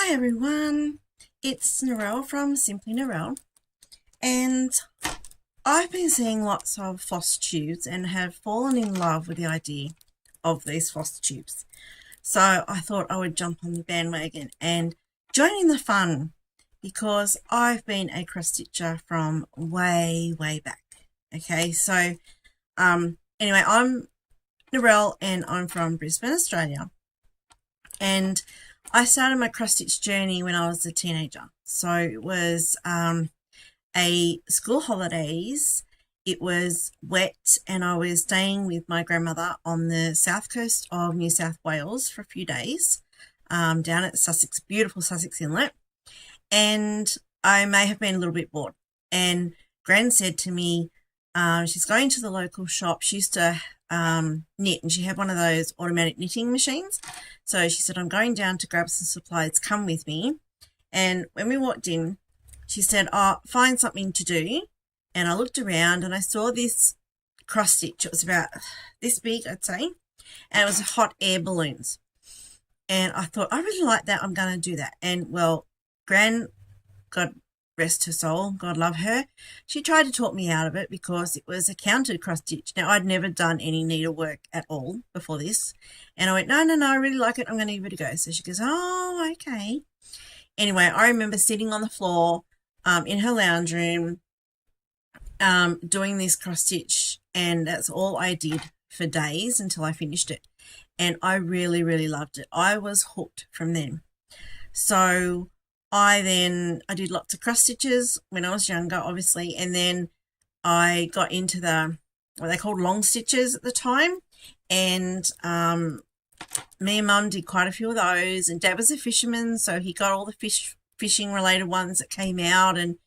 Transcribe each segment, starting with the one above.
Hi everyone, it's Narelle from Simply Narelle, and I've been seeing lots of Flosstubes and have fallen in love with the idea of these Flosstubes. So I thought I would jump on the bandwagon and join in the fun because I've been a cross stitcher from way back. Okay, so anyway, I'm Narelle and I'm from Brisbane, Australia, and I started my cross stitch journey when I was a teenager. So it was a school holidays. It was wet and I was staying with my grandmother on the south coast of New South Wales for a few days, down at Sussex, beautiful Sussex Inlet. And I may have been a little bit bored. And Gran said to me, she's going to the local shop. She used to knit, and she had one of those automatic knitting machines. So she said, I'm going down to grab some supplies, come with me. And when we walked in, she said, find something to do. And I looked around and I saw this cross stitch. It was about this big, I'd say, and it was hot air balloons. And I thought, I really like that, I'm going to do that. And well, Gran, God rest her soul, God love her, she tried to talk me out of it because it was a counted cross stitch. Now, I'd never done any needlework at all before this, and I went, no, I really like it, I'm going to give it a go. So she goes, oh, okay. Anyway, I remember sitting on the floor in her lounge room doing this cross stitch, and that's all I did for days until I finished it, and I really loved it. I was hooked from then. So I did lots of cross stitches when I was younger, obviously, and then I got into what they called long stitches at the time, and me and Mum did quite a few of those, and Dad was a fisherman, so he got all the fishing related ones that came out, and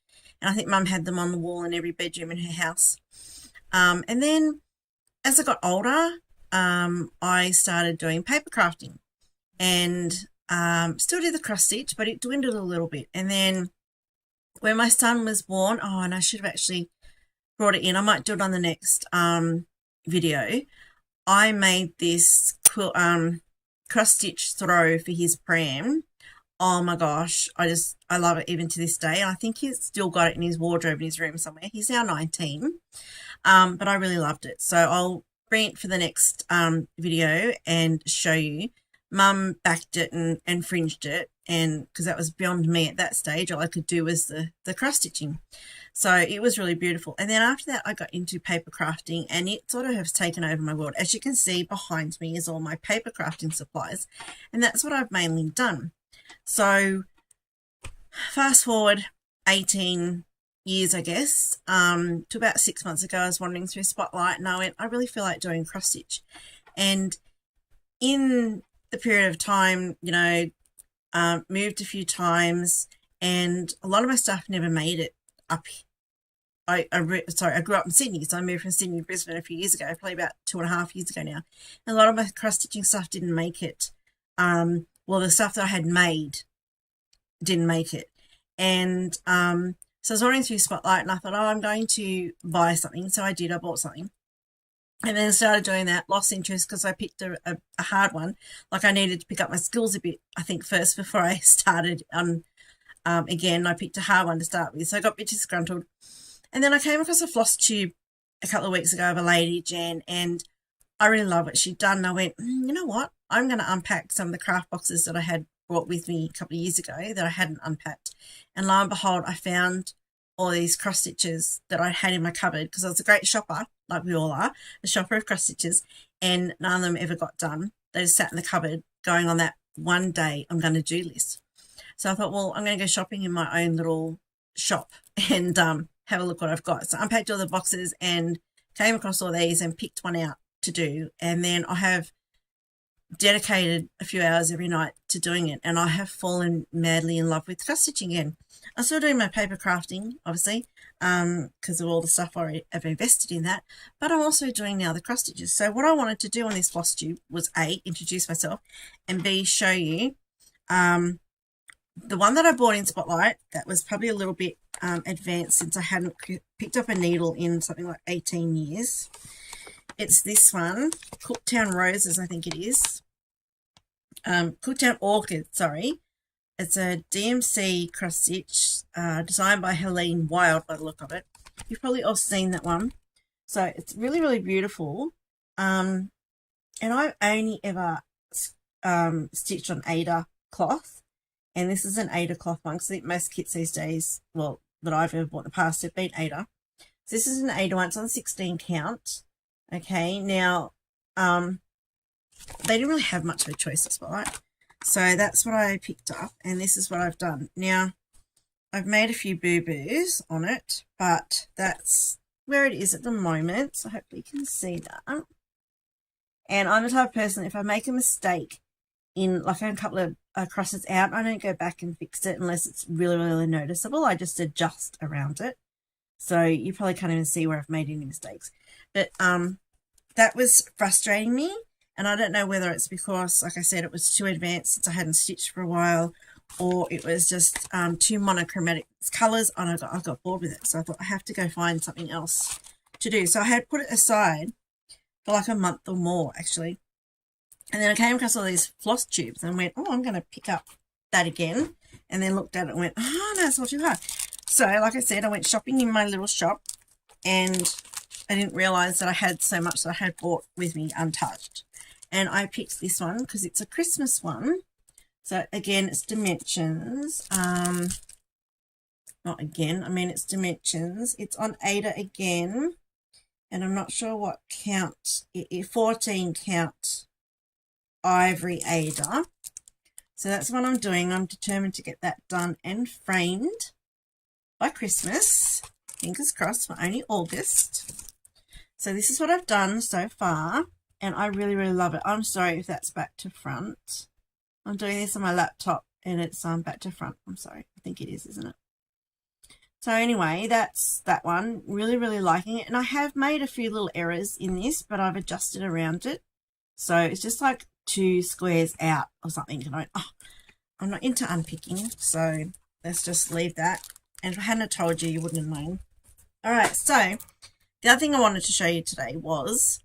I think Mum had them on the wall in every bedroom in her house. And then as I got older, I started doing paper crafting, and still did the cross stitch, but it dwindled a little bit. And then when my son was born, and I should have actually brought it in, I might do it on the next video, I made this cross stitch throw for his pram. Oh my gosh, I love it even to this day. And I think he's still got it in his wardrobe in his room somewhere. He's now 19, but I really loved it. So I'll bring it for the next video and show you. Mum backed it and fringed it, and because that was beyond me at that stage, all I could do was the cross stitching. So it was really beautiful. And then after that, I got into paper crafting, and it sort of has taken over my world. As you can see behind me is all my paper crafting supplies, and that's what I've mainly done. So fast forward 18 years, I guess, to about 6 months ago, I was wandering through Spotlight, and I went, I really feel like doing cross stitch. And in the period of time, you know, moved a few times, and a lot of my stuff never made it up. I grew up in Sydney, so I moved from Sydney to Brisbane a few years ago, probably about 2.5 years ago now. And a lot of my cross stitching stuff didn't make it. Well, the stuff that I had made didn't make it. And so I was wandering through Spotlight, and I thought, I'm going to buy something. So I did. I bought something. And then I started doing that, lost interest because I picked a hard one. Like, I needed to pick up my skills a bit, I think, first before I started again. I picked a hard one to start with, so I got a bit disgruntled. And then I came across a Flosstube a couple of weeks ago of a lady, Jan, and I really love what she'd done. And I went, you know what? I'm going to unpack some of the craft boxes that I had brought with me a couple of years ago that I hadn't unpacked. And lo and behold, I found all these cross stitches that I had in my cupboard because I was a great shopper, like we all are, a shopper of cross stitches, and none of them ever got done. They just sat in the cupboard going on that one day I'm going to do list. So I thought, well, I'm going to go shopping in my own little shop and have a look what I've got. So I unpacked all the boxes and came across all these and picked one out to do. And then I have dedicated a few hours every night to doing it, and I have fallen madly in love with cross stitching again. I'm still doing my paper crafting, obviously, because of all the stuff I have invested in that, but I'm also doing now the cross stitches. So what I wanted to do on this Flosstube was A, introduce myself, and B, show you the one that I bought in Spotlight that was probably a little bit advanced since I hadn't picked up a needle in something like 18 years. It's this one, Cooktown Roses, I think it is. Cooktown Orchid, sorry. It's a DMC cross stitch designed by Helene Wild by the look of it. You've probably all seen that one. So it's really, really beautiful. And I've only ever stitched on Aida cloth. And this is an Aida cloth one, because I think most kits these days, well, that I've ever bought in the past have been Aida. So this is an Aida one. It's on 16 count. Okay, now they didn't really have much of a choice as well, right? So that's what I picked up, and this is what I've done. Now, I've made a few boo-boos on it, but that's where it is at the moment. So hopefully you can see that. And I'm the type of person, if I make a mistake in like a couple of crosses out, I don't go back and fix it unless it's really, really noticeable. I just adjust around it. So you probably can't even see where I've made any mistakes. But that was frustrating me. And I don't know whether it's because, like I said, it was too advanced since I hadn't stitched for a while, or it was just too monochromatic colours, and I got bored with it. So I thought I have to go find something else to do. So I had put it aside for like a month or more, actually. And then I came across all these Flosstubes and went, oh, I'm going to pick up that again. And then looked at it and went, oh, no, it's not too hard. So, like I said, I went shopping in my little shop, and I didn't realise that I had so much that I had bought with me untouched. And I picked this one because it's a Christmas one. So, again, it's dimensions. Not again, I mean it's dimensions. It's on Aida again. And I'm not sure what count. 14 count ivory Aida. So that's what I'm doing. I'm determined to get that done and framed by Christmas. Fingers crossed for only August. So this is what I've done so far. And I really, really love it. I'm sorry if that's back to front. I'm doing this on my laptop and it's back to front. I'm sorry. I think it is, isn't it? So anyway, that's that one. Really, really liking it. And I have made a few little errors in this, but I've adjusted around it. So it's just like 2 squares out or something. And I'm not into unpicking. So let's just leave that. And if I hadn't told you, you wouldn't have known. All right. So the other thing I wanted to show you today was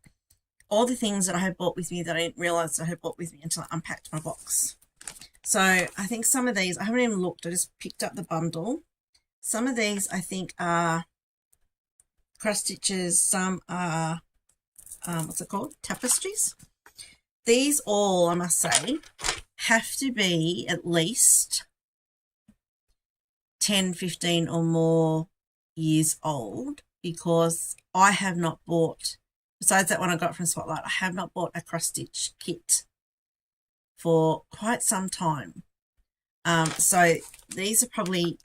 all the things that I had bought with me that I didn't realize that I had bought with me until I unpacked my box. So I think some of these, I haven't even looked. I just picked up the bundle. Some of these I think are cross stitches. Some are, what's it called? Tapestries. These all, I must say, have to be at least 10, 15 or more years old, because I have not bought, besides that one I got from Spotlight, I have not bought a cross stitch kit for quite some time. So these are probably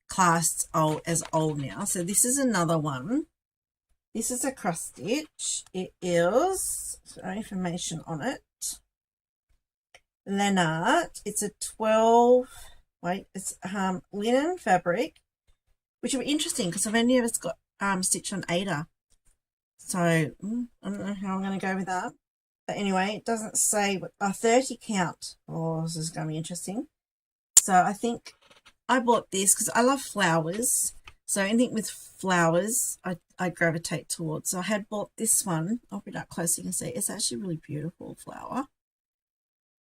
classed as old now. So this is another one. This is a cross stitch. It is, no information on it, Lennart. It's a 12, it's linen fabric, which will be interesting because I've only ever got stitched on Aida. So I don't know how I'm going to go with that. But anyway, it doesn't say what a 30 count. Oh, this is going to be interesting. So I think I bought this because I love flowers. So anything with flowers, I gravitate towards. So I had bought this one. I'll bring it up close so you can see. It's actually a really beautiful flower.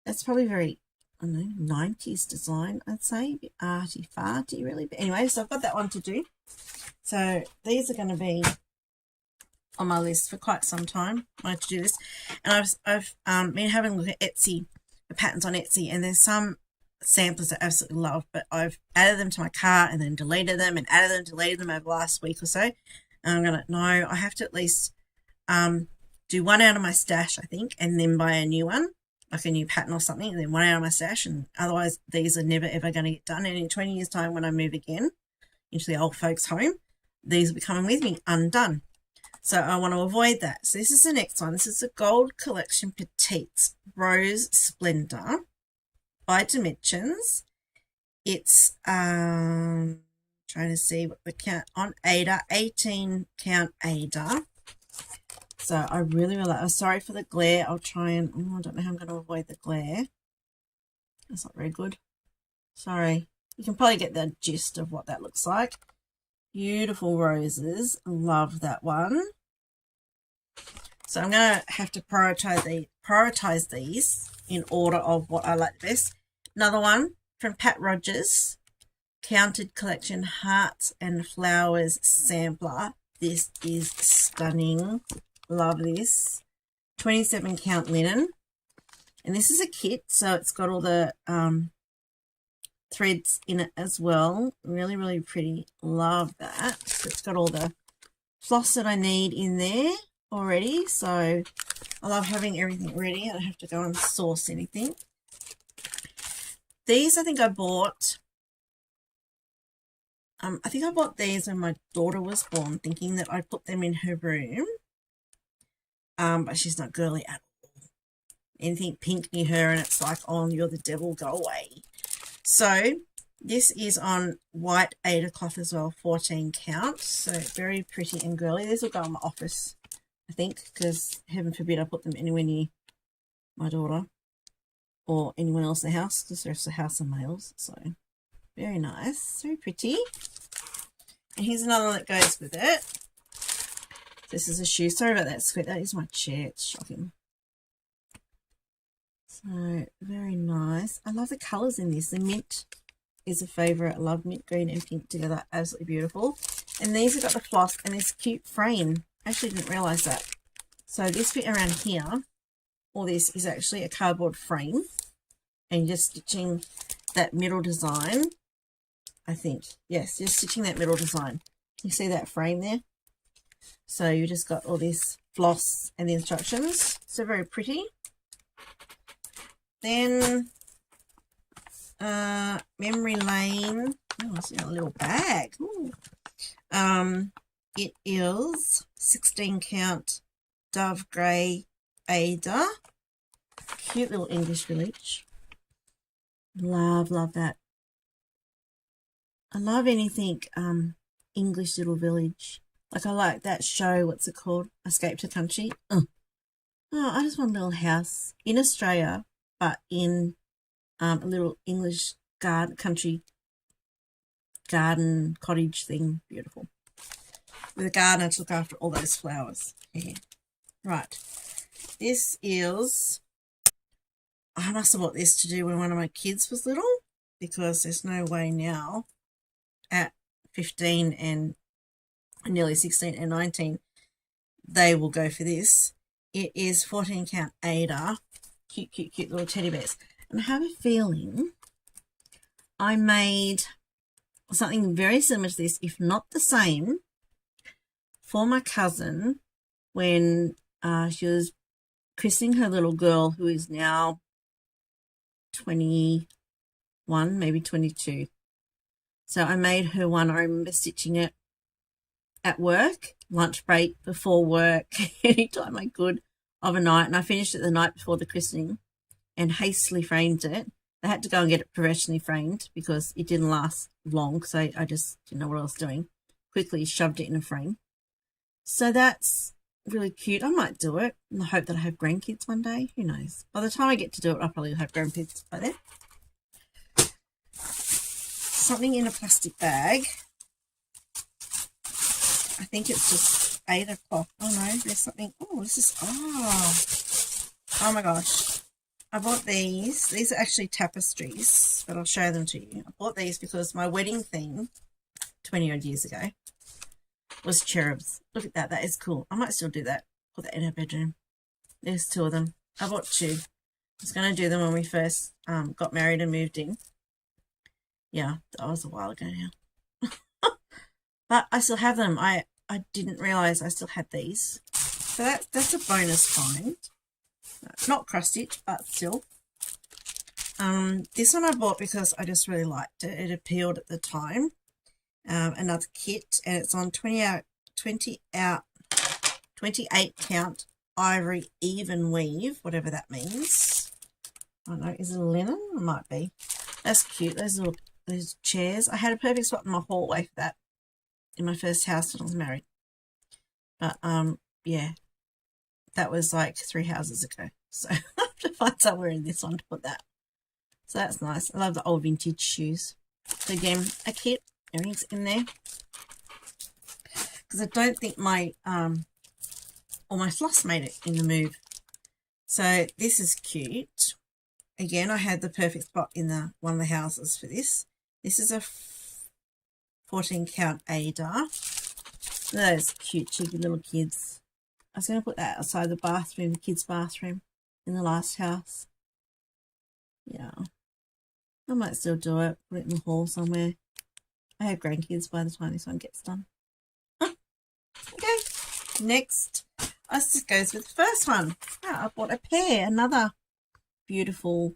It's probably very, I don't know, 90s design, I'd say. A bit arty-farty, really. But anyway, so I've got that one to do. So these are going to be on my list for quite some time. I wanted to do this. And I've been having a look at Etsy, the patterns on Etsy, and there's some samplers I absolutely love, but I've added them to my cart and then deleted them and added them, deleted them over the last week or so. And I'm gonna, no, I have to at least do one out of my stash, I think, and then buy a new one, like a new pattern or something, and then one out of my stash. And otherwise these are never ever going to get done. And in 20 years time, when I move again into the old folks home, these will be coming with me undone. So I want to avoid that. So this is the next one. This is the Gold Collection Petites Rose Splendor by Dimensions. It's trying to see what the count on Aida, 18 count Aida. So I really, really, I'm sorry for the glare. I'll try and, I don't know how I'm going to avoid the glare. That's not very good. Sorry. You can probably get the gist of what that looks like. Beautiful roses. Love that one. So I'm going to have to prioritize these in order of what I like the best. Another one, from Pat Rogers, Counted Collection Hearts and Flowers Sampler. This is stunning. Love this. 27 count linen. And this is a kit, so it's got all the threads in it as well. Really, really pretty. Love that. It's got all the floss that I need in there already, so I love having everything ready. I don't have to go and source anything. These I think I bought these when my daughter was born, thinking that I'd put them in her room, but she's not girly at all. Anything pink near her and it's like, oh, you're the devil, go away. So this is on white Aida cloth as well, 14 count, so very pretty and girly. These will go in my office, I think, because heaven forbid I put them anywhere near my daughter or anyone else in the house, because the rest of the house are males. So very nice, very pretty. And here's another one that goes with it. This is a shoe. Sorry about that squid. That is my chair. It's shocking. So very nice. I love the colours in this. The mint is a favourite. I love mint green and pink together. Absolutely beautiful. And these have got the floss and this cute frame. I actually didn't realise that. So this bit around here, all this is actually a cardboard frame. And you're just stitching that middle design, I think. Yes, just stitching that middle design. You see that frame there? So you just got all this floss and the instructions. So very pretty. Then Memory Lane. Oh, it's in a little bag. Ooh. It is 16 count Dove Grey Aida. Cute little English village. Love that. I love anything English little village. Like I like that show, what's it called? Escape to Country. Oh, I just want a little house in Australia, but in a little English country garden cottage thing. Beautiful. With a gardener to look after all those flowers. Yeah. Right. This is, I must have bought this to do when one of my kids was little, because there's no way now at 15 and nearly 16 and 19 they will go for this. It is 14 count Aida. Cute little teddy bears. And I have a feeling I made something very similar to this, if not the same, for my cousin when she was christening her little girl, who is now 21, maybe 22. So I made her one. I remember stitching it at work, lunch break, before work, anytime I could of a night. And I finished it the night before the christening and hastily framed it. I had to go and get it professionally framed because it didn't last long, so I just didn't know what I was doing. Quickly shoved it in a frame. So that's really cute. I might do it in the hope that I have grandkids one day. Who knows? By the time I get to do it, I'll probably have grandkids by then. Something in a plastic bag. I think it's just Aida cloth. Oh no, there's something. Oh, this is, oh my gosh. I bought these. These are actually tapestries, but I'll show them to you. I bought these because my wedding theme 20 odd years ago was cherubs. Look at that. That is cool. I might still do that. Put that in our bedroom. There's two of them. I bought two. I was going to do them when we first got married and moved in. Yeah, that was a while ago now. But I still have them. I didn't realise I still had these. So that's a bonus find. Not cross stitch, but still. This one I bought because I just really liked it. It appealed at the time. Another kit, and it's on 28 count ivory even weave, whatever that means. I don't know, is it a linen? It might be. That's cute. Those chairs. I had a perfect spot in my hallway for that in my first house when I was married. But yeah, that was like 3 houses ago. So I have to find somewhere in this one to put that. So that's nice. I love the old vintage shoes. So again, a kit. Everything's in there. Because I don't think my or my floss made it in the move. So this is cute. again, I had the perfect spot in one of the houses for this. This is a 14 count Ada. Those cute, cheeky little kids. I was going to put that outside the bathroom, the kids' bathroom in the last house. Yeah. I might still do it, put it in the hall somewhere. I have grandkids by the time this one gets done. Okay, next. This goes with the first one. I bought a pair, another beautiful,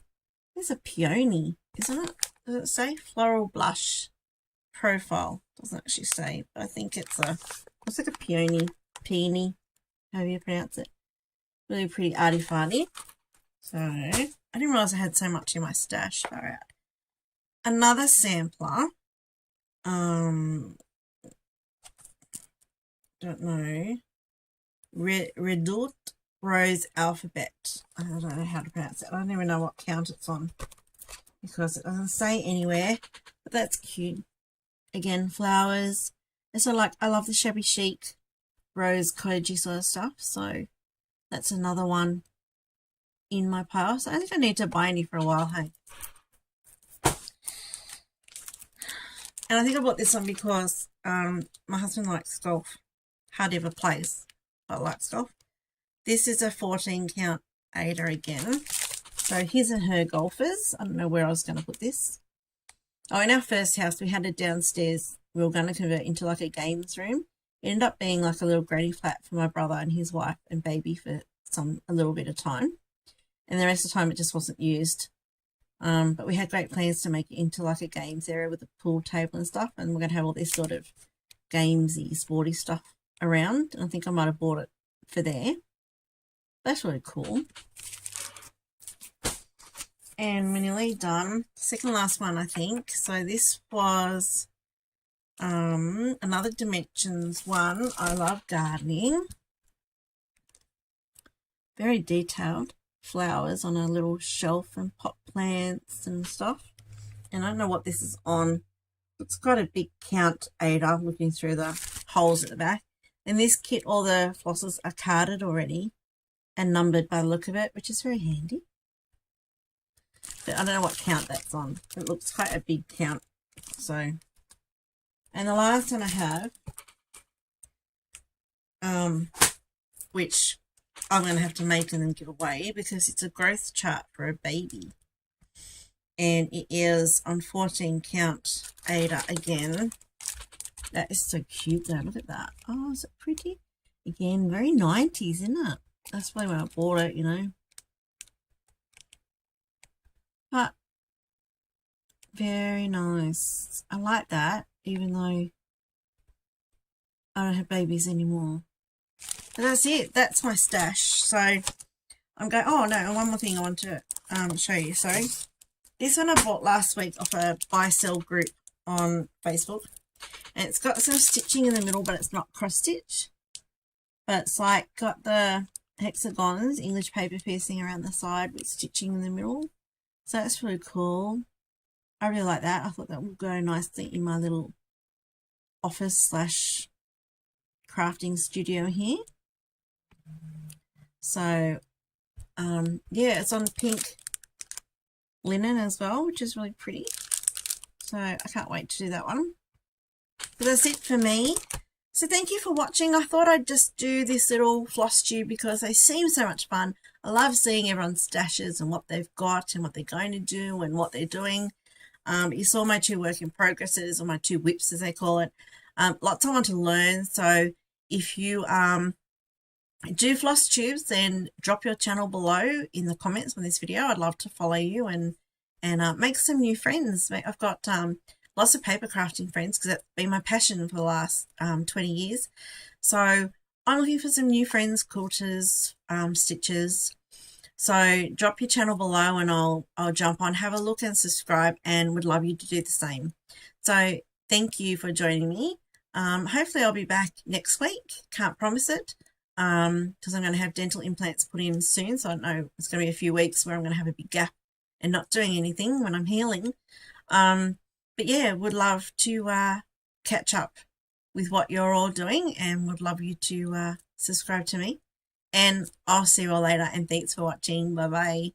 there's a peony, isn't it? Does it say? Floral Blush Profile. Doesn't actually say, but I think it's looks like a peony, however you pronounce it. Really pretty arty-farty. So, I didn't realise I had so much in my stash. All right. Another sampler. Don't know. Redoute Rose Alphabet. I don't know how to pronounce it. I don't even know what count it's on because it doesn't say anywhere. But that's cute. Again, flowers. It's sort of like, I love the shabby chic rose cottagey sort of stuff. So that's another one in my pile. So I think I need to buy any for a while, hey. And I think I bought this one because my husband likes golf. Hardly ever plays, but likes golf. This is a 14 count Ada again. So his and her golfers. I don't know where I was going to put this. Oh, in our first house, we had it downstairs. We were going to convert into like a games room. It ended up being like a little granny flat for my brother and his wife and baby for a little bit of time. And the rest of the time it just wasn't used. But we had great plans to make it into like a games area with a pool table and stuff. And we're going to have all this sort of gamesy, sporty stuff around. I think I might have bought it for there. That's really cool. And we're nearly done. Second last one, I think. So this was another Dimensions one. I love gardening. Very detailed. Flowers on a little shelf and pot plants and stuff. And I don't know what this is on. It's got a big count Ada looking through the holes at the back. In this kit, all the flosses are carded already and numbered by the look of it, which is very handy. But I don't know what count that's on. It looks quite a big count. So, and the last one I have, which I'm going to have to make and then give away because it's a growth chart for a baby. And it is on 14 count Ada again. That is so cute though. Look at that. Oh, is it pretty? Again, very 90s, isn't it? That's probably when I bought it, you know. But very nice. I like that, even though I don't have babies anymore. But that's it. That's my stash. So I'm going, oh no, and one more thing I want to show you. Sorry. This one I bought last week off a buy-sell group on Facebook. And it's got some stitching in the middle, but it's not cross-stitch. But it's like got the hexagons, English paper piecing around the side with stitching in the middle. So that's really cool. I really like that. I thought that would go nicely in my little office / crafting studio here. So, yeah, it's on pink linen as well, which is really pretty. So I can't wait to do that one. But that's it for me. So thank you for watching. I thought I'd just do this little floss tube because they seem so much fun. I love seeing everyone's stashes and what they've got and what they're going to do and what they're doing. You saw my 2 work in progresses, or my 2 whips as they call it. Lots I want to learn. So if you do floss tubes, then drop your channel below in the comments on this video. I'd love to follow you and make some new friends. I've got lots of paper crafting friends because that's been my passion for the last 20 years. So I'm looking for some new friends, quilters, stitchers. So drop your channel below and I'll jump on, have a look and subscribe, and would love you to do the same. So thank you for joining me. Hopefully I'll be back next week. Can't promise it because I'm going to have dental implants put in soon. So I don't know, it's going to be a few weeks where I'm going to have a big gap and not doing anything when I'm healing. But yeah, would love to catch up with what you're all doing and would love you to subscribe to me. And I'll see you all later, and thanks for watching. Bye-bye.